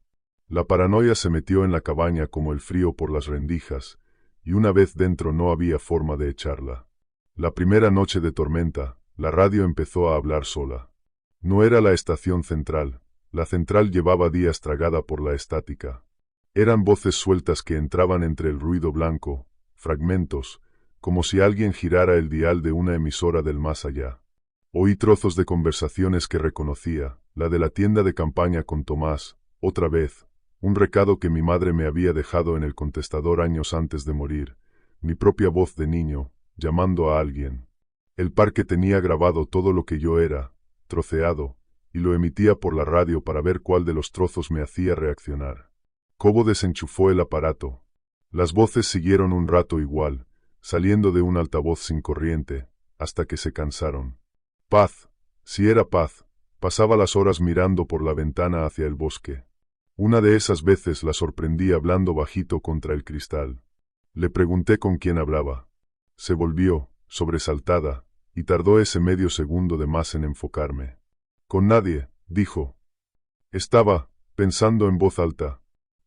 La paranoia se metió en la cabaña como el frío por las rendijas, y una vez dentro no había forma de echarla. La primera noche de tormenta, la radio empezó a hablar sola. No era la estación central, la central llevaba días tragada por la estática. Eran voces sueltas que entraban entre el ruido blanco, fragmentos, como si alguien girara el dial de una emisora del más allá. Oí trozos de conversaciones que reconocía, la de la tienda de campaña con Tomás, otra vez, un recado que mi madre me había dejado en el contestador años antes de morir, mi propia voz de niño, llamando a alguien. El parque tenía grabado todo lo que yo era, troceado, y lo emitía por la radio para ver cuál de los trozos me hacía reaccionar. Cobo desenchufó el aparato. Las voces siguieron un rato igual, saliendo de un altavoz sin corriente, hasta que se cansaron. Paz, si era Paz, pasaba las horas mirando por la ventana hacia el bosque. Una de esas veces la sorprendí hablando bajito contra el cristal. Le pregunté con quién hablaba. Se volvió, sobresaltada, y tardó ese medio segundo de más en enfocarme. Con nadie, dijo. Estaba, pensando en voz alta.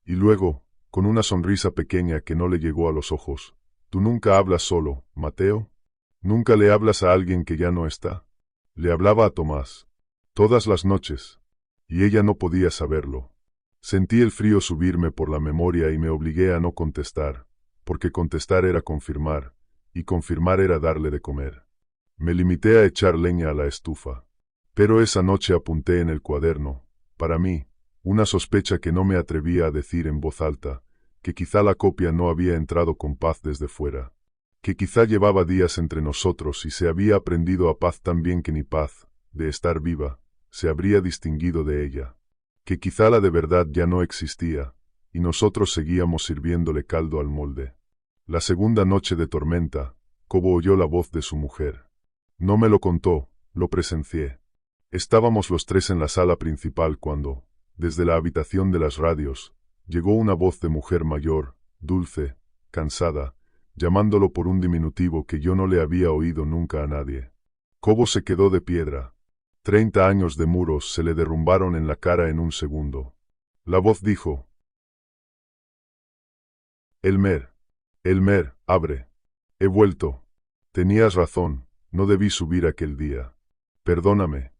Y luego, con una sonrisa pequeña que no le llegó a los ojos. ¿Tú nunca hablas solo, Mateo? ¿Nunca le hablas a alguien que ya no está? Le hablaba a Tomás. Todas las noches. Y ella no podía saberlo. Sentí el frío subirme por la memoria y me obligué a no contestar, porque contestar era confirmar, y confirmar era darle de comer. Me limité a echar leña a la estufa. Pero esa noche apunté en el cuaderno, para mí, una sospecha que no me atrevía a decir en voz alta, que quizá la copia no había entrado con Paz desde fuera, que quizá llevaba días entre nosotros y se había aprendido a Paz tan bien que ni Paz, de estar viva, se habría distinguido de ella, que quizá la de verdad ya no existía, y nosotros seguíamos sirviéndole caldo al molde. La segunda noche de tormenta, Cobo oyó la voz de su mujer. No me lo contó, lo presencié. Estábamos los tres en la sala principal cuando, desde la habitación de las radios, llegó una voz de mujer mayor, dulce, cansada, llamándolo por un diminutivo que yo no le había oído nunca a nadie. Cobo se quedó de piedra. 30 años de muros se le derrumbaron en la cara en un segundo. La voz dijo: Elmer, abre. He vuelto. Tenías razón, no debí subir aquel día. Perdóname.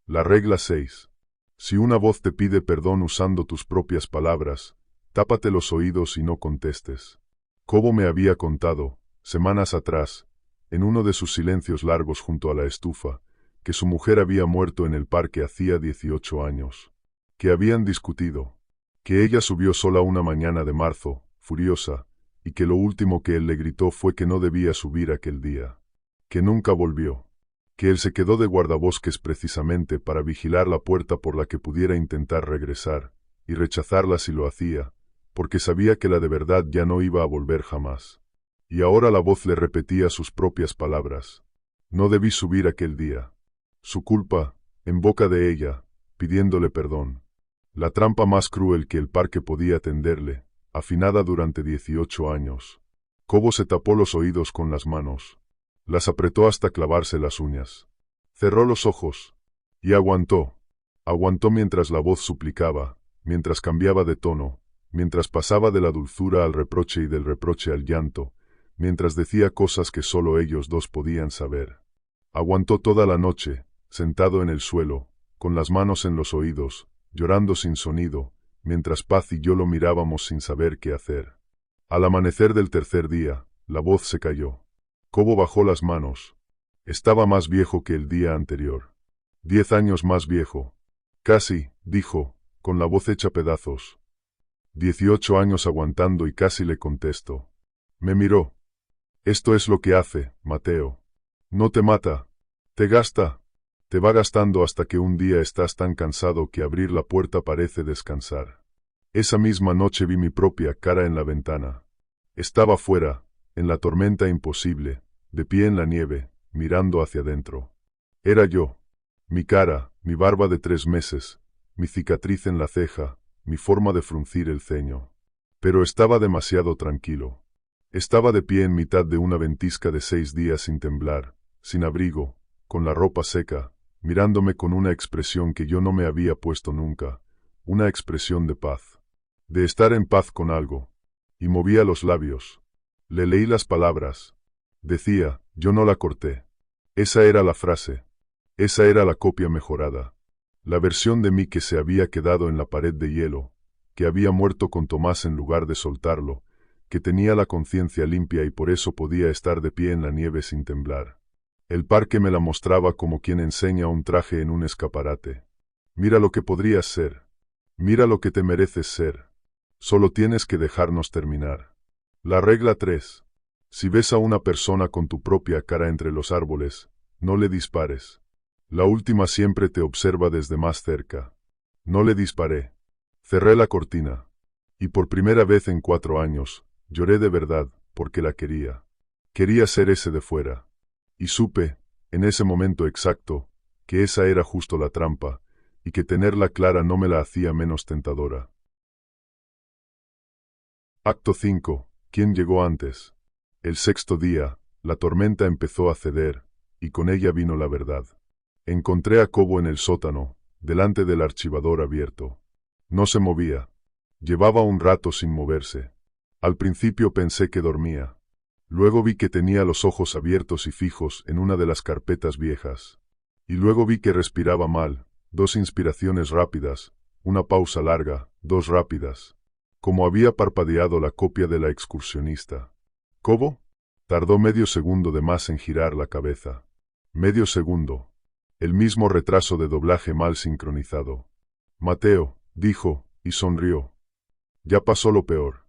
La regla 6. Si una voz te pide perdón usando tus propias palabras, tápate los oídos y no contestes. Cobo me había contado, semanas atrás, en uno de sus silencios largos junto a la estufa, que su mujer había muerto en el parque hacía 18 años. Que habían discutido. Que ella subió sola una mañana de marzo, furiosa, y que lo último que él le gritó fue que no debía subir aquel día. Que nunca volvió. Que él se quedó de guardabosques precisamente para vigilar la puerta por la que pudiera intentar regresar, y rechazarla si lo hacía, porque sabía que la de verdad ya no iba a volver jamás. Y ahora la voz le repetía sus propias palabras. No debí subir aquel día. Su culpa, en boca de ella, pidiéndole perdón. La trampa más cruel que el parque podía tenderle, afinada durante 18 años. Cobo se tapó los oídos con las manos. Las apretó hasta clavarse las uñas. Cerró los ojos. Y aguantó. Aguantó mientras la voz suplicaba, mientras cambiaba de tono, mientras pasaba de la dulzura al reproche y del reproche al llanto, mientras decía cosas que solo ellos dos podían saber. Aguantó toda la noche, sentado en el suelo, con las manos en los oídos, llorando sin sonido, mientras Paz y yo lo mirábamos sin saber qué hacer. Al amanecer del tercer día, la voz se cayó. Cobo bajó las manos. Estaba más viejo que el día anterior. 10 años más viejo. Casi, dijo, con la voz hecha pedazos. 18 años aguantando y casi le contesto. Me miró. Esto es lo que hace, Mateo. No te mata. Te gasta. Te va gastando hasta que un día estás tan cansado que abrir la puerta parece descansar. Esa misma noche vi mi propia cara en la ventana. Estaba fuera, en la tormenta imposible, de pie en la nieve, mirando hacia adentro. Era yo. Mi cara, mi barba de 3 meses, mi cicatriz en la ceja, mi forma de fruncir el ceño. Pero estaba demasiado tranquilo. Estaba de pie en mitad de una ventisca de 6 días sin temblar, sin abrigo, con la ropa seca, mirándome con una expresión que yo no me había puesto nunca, una expresión de paz. De estar en paz con algo. Y movía los labios. Le leí las palabras. Decía, yo no la corté. Esa era la frase. Esa era la copia mejorada. La versión de mí que se había quedado en la pared de hielo, que había muerto con Tomás en lugar de soltarlo, que tenía la conciencia limpia y por eso podía estar de pie en la nieve sin temblar. El parque me la mostraba como quien enseña un traje en un escaparate. Mira lo que podrías ser. Mira lo que te mereces ser. Solo tienes que dejarnos terminar. La regla 3. Si ves a una persona con tu propia cara entre los árboles, no le dispares. La última siempre te observa desde más cerca. No le disparé. Cerré la cortina. Y por primera vez en 4 años, lloré de verdad, porque la quería. Quería ser ese de fuera. Y supe, en ese momento exacto, que esa era justo la trampa, y que tenerla clara no me la hacía menos tentadora. Acto 5. ¿Quién llegó antes? El 6.º día, la tormenta empezó a ceder, y con ella vino la verdad. Encontré a Cobo en el sótano, delante del archivador abierto. No se movía. Llevaba un rato sin moverse. Al principio pensé que dormía. Luego vi que tenía los ojos abiertos y fijos en una de las carpetas viejas. Y luego vi que respiraba mal, 2 inspiraciones rápidas, una pausa larga, 2 rápidas. Como había parpadeado la copia de la excursionista. ¿Cobo? Tardó medio segundo de más en girar la cabeza. Medio segundo. El mismo retraso de doblaje mal sincronizado. Mateo, dijo, y sonrió. Ya pasó lo peor.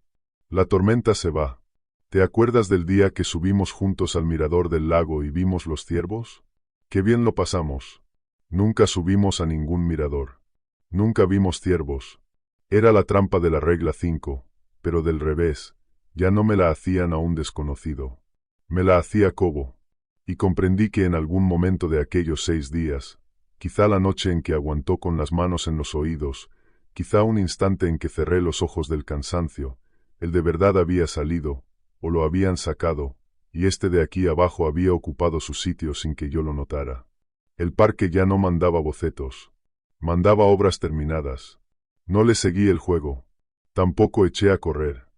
La tormenta se va. ¿Te acuerdas del día que subimos juntos al mirador del lago y vimos los ciervos? ¡Qué bien lo pasamos! Nunca subimos a ningún mirador. Nunca vimos ciervos. Era la trampa de la regla 5, pero del revés, ya no me la hacían a un desconocido. Me la hacía Cobo. Y comprendí que en algún momento de aquellos 6 días, quizá la noche en que aguantó con las manos en los oídos, quizá un instante en que cerré los ojos del cansancio, el de verdad había salido, o lo habían sacado, y este de aquí abajo había ocupado su sitio sin que yo lo notara. El parque ya no mandaba bocetos. Mandaba obras terminadas. No le seguí el juego. Tampoco eché a correr.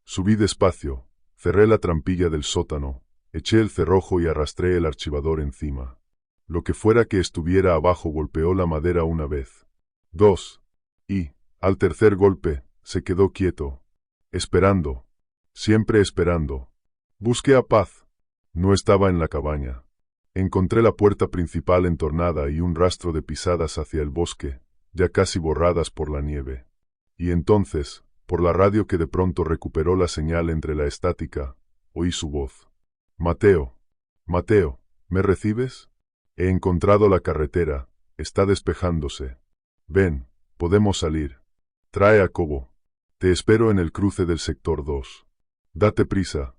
Subí despacio, cerré la trampilla del sótano, eché el cerrojo y arrastré el archivador encima. Lo que fuera que estuviera abajo golpeó la madera una vez. 2. Y, al tercer golpe, se quedó quieto. Esperando. Siempre esperando. Busqué a Paz. No estaba en la cabaña. Encontré la puerta principal entornada y un rastro de pisadas hacia el bosque, ya casi borradas por la nieve. Y entonces, por la radio que de pronto recuperó la señal entre la estática, oí su voz. Mateo. Mateo, ¿me recibes? He encontrado la carretera, está despejándose. Ven, podemos salir. Trae a Cobo. Te espero en el cruce del sector 2. Date prisa.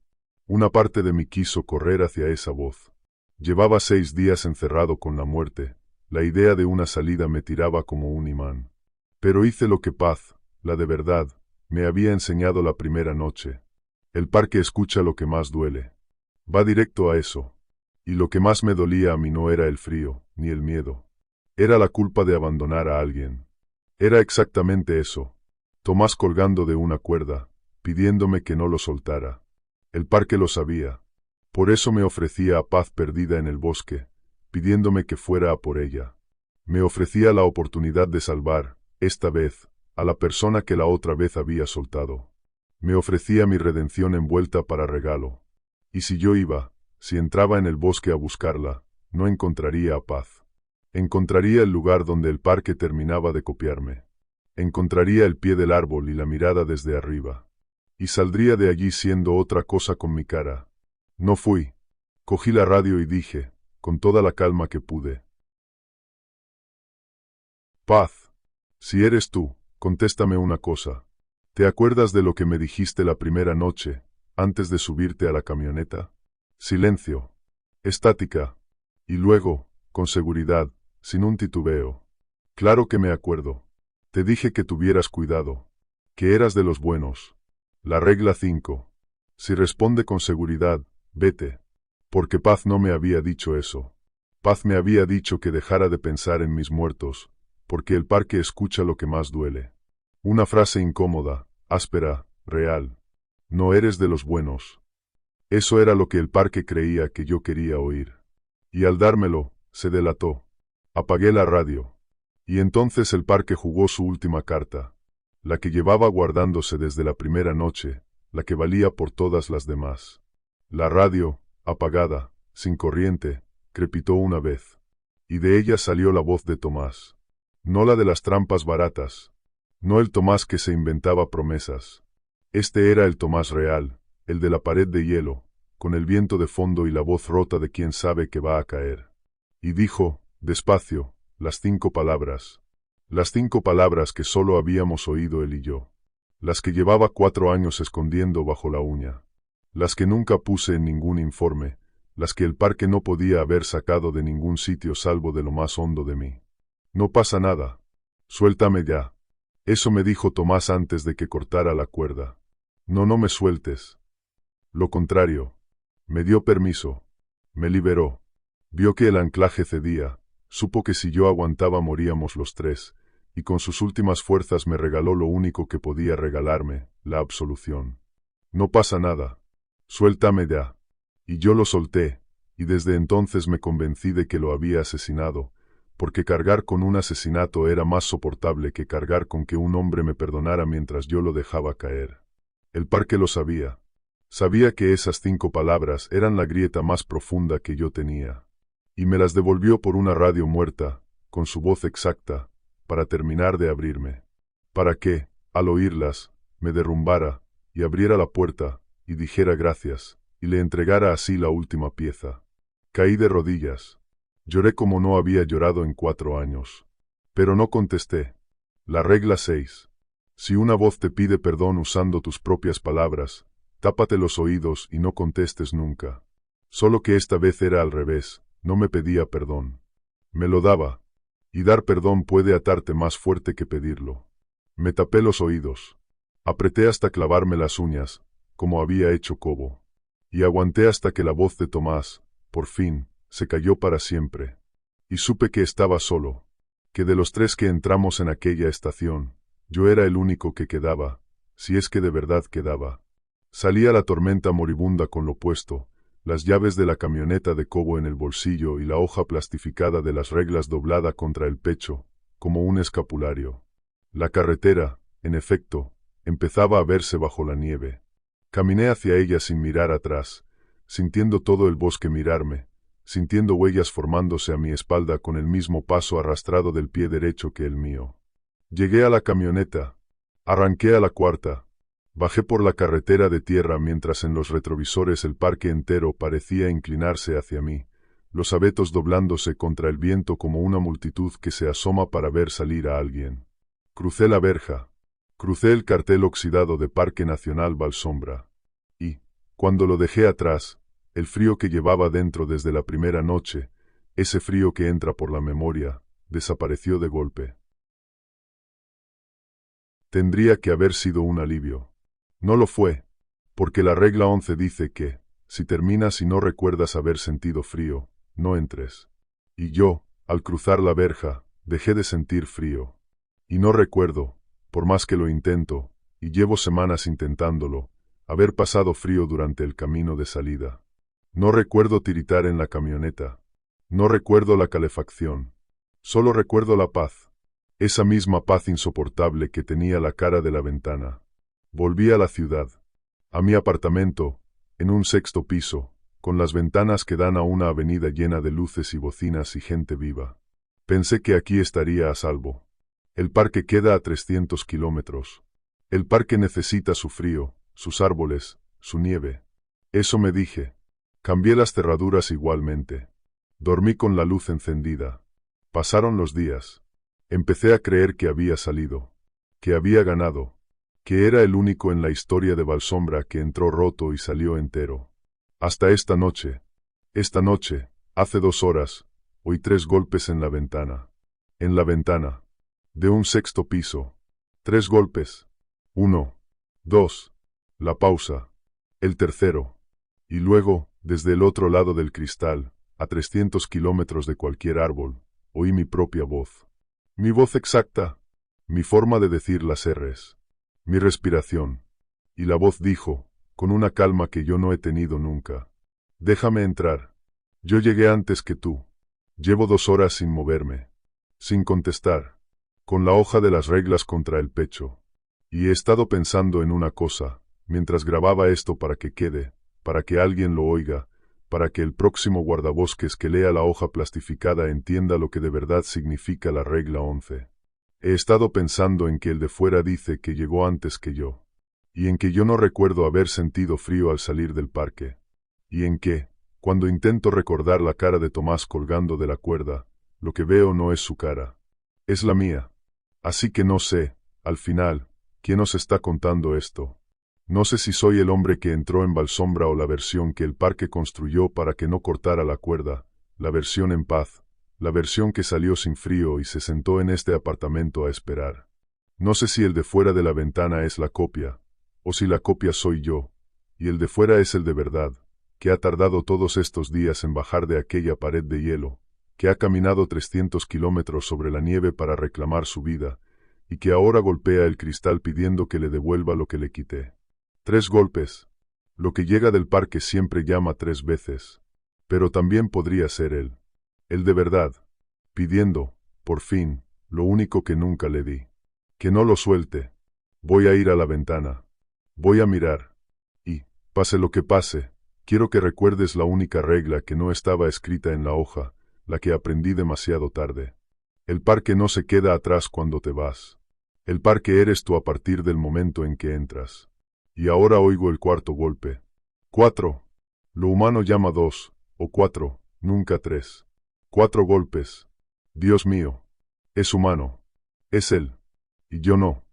Una parte de mí quiso correr hacia esa voz. Llevaba 6 días encerrado con la muerte. La idea de una salida me tiraba como un imán. Pero hice lo que Paz, la de verdad, me había enseñado la primera noche. El parque escucha lo que más duele. Va directo a eso. Y lo que más me dolía a mí no era el frío, ni el miedo. Era la culpa de abandonar a alguien. Era exactamente eso. Tomás colgando de una cuerda, pidiéndome que no lo soltara. El parque lo sabía. Por eso me ofrecía a Paz perdida en el bosque, pidiéndome que fuera a por ella. Me ofrecía la oportunidad de salvar, esta vez, a la persona que la otra vez había soltado. Me ofrecía mi redención envuelta para regalo. Y si yo iba, si entraba en el bosque a buscarla, no encontraría a paz. Encontraría el lugar donde el parque terminaba de copiarme. Encontraría el pie del árbol y la mirada desde arriba. Y saldría de allí siendo otra cosa con mi cara. No fui. Cogí la radio y dije, con toda la calma que pude: Paz. Si eres tú, contéstame una cosa. ¿Te acuerdas de lo que me dijiste la primera noche, antes de subirte a la camioneta? Silencio. Estática. Y luego, con seguridad, sin un titubeo: claro que me acuerdo. Te dije que tuvieras cuidado. Que eras de los buenos. La regla 5. Si responde con seguridad, vete. Porque Paz no me había dicho eso. Paz me había dicho que dejara de pensar en mis muertos, porque el parque escucha lo que más duele. Una frase incómoda, áspera, real. No eres de los buenos. Eso era lo que el parque creía que yo quería oír. Y al dármelo, se delató. Apagué la radio. Y entonces el parque jugó su última carta. La que llevaba guardándose desde la primera noche, la que valía por todas las demás. La radio, apagada, sin corriente, crepitó una vez. Y de ella salió la voz de Tomás. No la de las trampas baratas. No el Tomás que se inventaba promesas. Este era el Tomás real, el de la pared de hielo, con el viento de fondo y la voz rota de quien sabe que va a caer. Y dijo, despacio, las 5 palabras. Las 5 palabras que solo habíamos oído él y yo. Las que llevaba 4 años escondiendo bajo la uña. Las que nunca puse en ningún informe, las que el parque no podía haber sacado de ningún sitio salvo de lo más hondo de mí. No pasa nada. Suéltame ya. Eso me dijo Tomás antes de que cortara la cuerda. No me sueltes. Lo contrario. Me dio permiso. Me liberó. Vio que el anclaje cedía, supo que si yo aguantaba moríamos los 3, y con sus últimas fuerzas me regaló lo único que podía regalarme, la absolución. No pasa nada. Suéltame ya. Y yo lo solté, y desde entonces me convencí de que lo había asesinado, porque cargar con un asesinato era más soportable que cargar con que un hombre me perdonara mientras yo lo dejaba caer. El parque lo sabía. Sabía que esas 5 palabras eran la grieta más profunda que yo tenía. Y me las devolvió por una radio muerta, con su voz exacta, para terminar de abrirme. Para que, al oírlas, me derrumbara, y abriera la puerta, y dijera gracias, y le entregara así la última pieza. Caí de rodillas. Lloré como no había llorado en 4 años. Pero no contesté. La regla 6. Si una voz te pide perdón usando tus propias palabras, tápate los oídos y no contestes nunca. Solo que esta vez era al revés, no me pedía perdón. Me lo daba. Y dar perdón puede atarte más fuerte que pedirlo. Me tapé los oídos. Apreté hasta clavarme las uñas, como había hecho Cobo. Y aguanté hasta que la voz de Tomás, por fin, se cayó para siempre. Y supe que estaba solo. Que de los 3 que entramos en aquella estación, yo era el único que quedaba, si es que de verdad quedaba. Salí a la tormenta moribunda con lo puesto, las llaves de la camioneta de Cobo en el bolsillo y la hoja plastificada de las reglas doblada contra el pecho, como un escapulario. La carretera, en efecto, empezaba a verse bajo la nieve. Caminé hacia ella sin mirar atrás, sintiendo todo el bosque mirarme, sintiendo huellas formándose a mi espalda con el mismo paso arrastrado del pie derecho que el mío. Llegué a la camioneta, arranqué a la cuarta, bajé por la carretera de tierra mientras en los retrovisores el parque entero parecía inclinarse hacia mí, los abetos doblándose contra el viento como una multitud que se asoma para ver salir a alguien. Crucé la verja, crucé el cartel oxidado de Parque Nacional Valsombra, y, cuando lo dejé atrás, el frío que llevaba dentro desde la primera noche, ese frío que entra por la memoria, desapareció de golpe. Tendría que haber sido un alivio. No lo fue, porque la regla 11 dice que, si terminas y no recuerdas haber sentido frío, no entres. Y yo, al cruzar la verja, dejé de sentir frío. Y no recuerdo, por más que lo intento, y llevo semanas intentándolo, haber pasado frío durante el camino de salida. No recuerdo tiritar en la camioneta. No recuerdo la calefacción. Solo recuerdo la paz. esa misma paz insoportable que tenía la cara de la ventana. Volví a la ciudad, a mi apartamento, en un sexto piso, con las ventanas que dan a una avenida llena de luces y bocinas y gente viva. Pensé que aquí estaría a salvo. El parque queda a 300 kilómetros. El parque necesita su frío, sus árboles, su nieve. Eso me dije. Cambié las cerraduras igualmente. Dormí con la luz encendida. Pasaron los días. Empecé a creer que había salido, que había ganado, que era el único en la historia de Valsombra que entró roto y salió entero. Hasta esta noche, hace 2 horas, oí 3 golpes en la ventana. En la ventana. De un sexto piso. 3 golpes. 1, 2. La pausa. El tercero. Y luego, desde el otro lado del cristal, a 300 kilómetros de cualquier árbol, oí mi propia voz. Mi voz exacta. Mi forma de decir las R's. Mi respiración. Y la voz dijo, con una calma que yo no he tenido nunca: déjame entrar. Yo llegué antes que tú. Llevo 2 horas sin moverme. Sin contestar. Con la hoja de las reglas contra el pecho. Y he estado pensando en una cosa, mientras grababa esto para que quede, para que alguien lo oiga, para que el próximo guardabosques que lea la hoja plastificada entienda lo que de verdad significa la regla 11. He estado pensando en que el de fuera dice que llegó antes que yo. Y en que yo no recuerdo haber sentido frío al salir del parque. Y en que, cuando intento recordar la cara de Tomás colgando de la cuerda, lo que veo no es su cara. Es la mía. Así que no sé, al final, quién os está contando esto. No sé si soy el hombre que entró en Valsombra o la versión que el parque construyó para que no cortara la cuerda, la versión en paz, la versión que salió sin frío y se sentó en este apartamento a esperar. No sé si el de fuera de la ventana es la copia, o si la copia soy yo, y el de fuera es el de verdad, que ha tardado todos estos días en bajar de aquella pared de hielo, que ha caminado 300 kilómetros sobre la nieve para reclamar su vida, y que ahora golpea el cristal pidiendo que le devuelva lo que le quité. 3 golpes. Lo que llega del parque siempre llama 3 veces. Pero también podría ser él. El de verdad. Pidiendo, por fin, lo único que nunca le di. Que no lo suelte. Voy a ir a la ventana. Voy a mirar. Y, pase lo que pase, quiero que recuerdes la única regla que no estaba escrita en la hoja, la que aprendí demasiado tarde. El parque no se queda atrás cuando te vas. El parque eres tú a partir del momento en que entras. Y ahora oigo el cuarto golpe. 4. Lo humano llama 2, o 4, nunca 3. 4 golpes. Dios mío. Es humano. Es él. Y yo no.